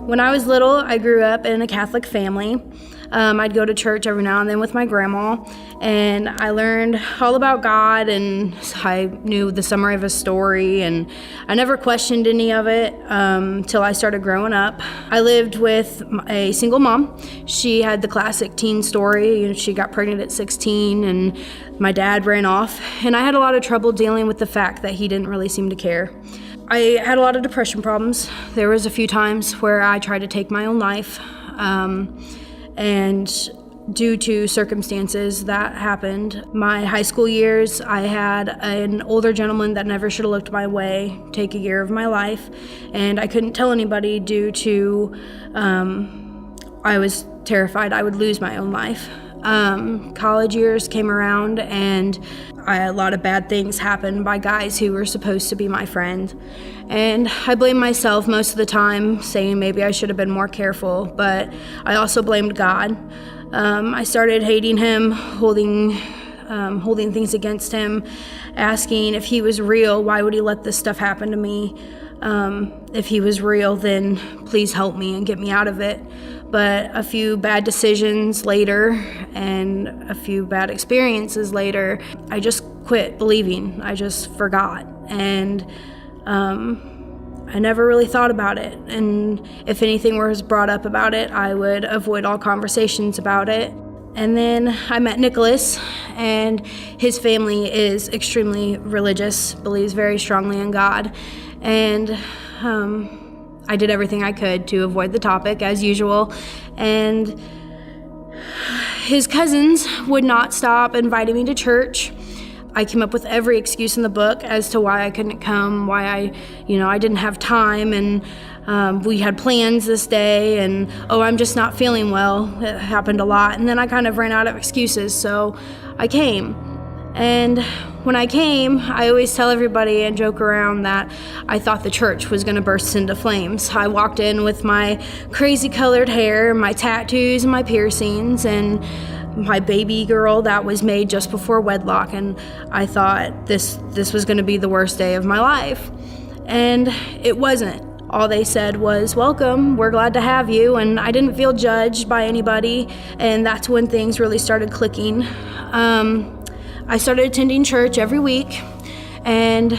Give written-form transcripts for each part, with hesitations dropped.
When I was little, I grew up in a Catholic family. I'd go to church every now and then with my grandma, and I learned all about God, and I knew the summary of His story, and I never questioned any of it till I started growing up. I lived with a single mom. She had the classic teen story. She got pregnant at 16, and my dad ran off, and I had a lot of trouble dealing with the fact that he didn't really seem to care. I had a lot of depression problems. There was a few times where I tried to take my own life, and due to circumstances that happened, my high school years, I had an older gentleman that never should have looked my way take a year of my life, and I couldn't tell anybody due to I was terrified I would lose my own life. College years came around, and a lot of bad things happened by guys who were supposed to be my friend. And I blame myself most of the time, saying maybe I should have been more careful, but I also blamed God. I started hating Him, holding things against Him, asking if He was real, why would He let this stuff happen to me? If He was real, then please help me and get me out of it. But a few bad decisions later and a few bad experiences later, I just quit believing. I just forgot. And I never really thought about it. And if anything was brought up about it, I would avoid all conversations about it. And then I met Nicholas, and his family is extremely religious, believes very strongly in God. And I did everything I could to avoid the topic, as usual. And his cousins would not stop inviting me to church. I came up with every excuse in the book as to why I couldn't come, why I didn't have time, and we had plans this day, and I'm just not feeling well. It happened a lot, and then I kind of ran out of excuses, so I came. And when I came, I always tell everybody and joke around that I thought the church was going to burst into flames. I walked in with my crazy colored hair, my tattoos, and my piercings, and my baby girl that was made just before wedlock, and I thought this was going to be the worst day of my life. And it wasn't. All they said was, "Welcome, we're glad to have you," and I didn't feel judged by anybody, and that's when things really started clicking. I started attending church every week and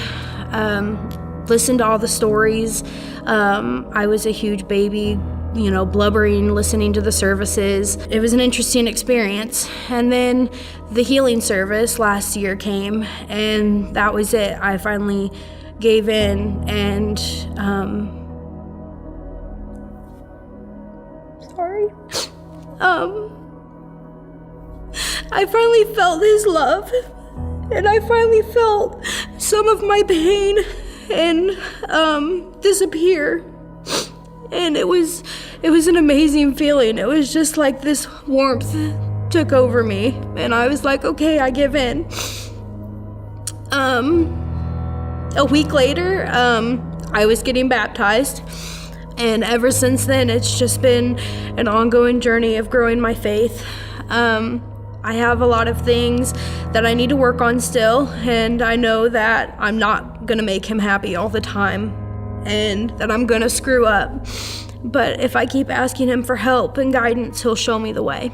listened to all the stories. I was a huge baby, blubbering, listening to the services. It was an interesting experience. And then the healing service last year came, and that was it. I finally gave in, and I finally felt His love, and I finally felt some of my pain and disappear. And it was an amazing feeling. It was just like this warmth took over me, and I was like, okay, I give in. A week later, I was getting baptized, and ever since then, it's just been an ongoing journey of growing my faith. I have a lot of things that I need to work on still, and I know that I'm not gonna make Him happy all the time, and that I'm gonna screw up. But if I keep asking Him for help and guidance, He'll show me the way.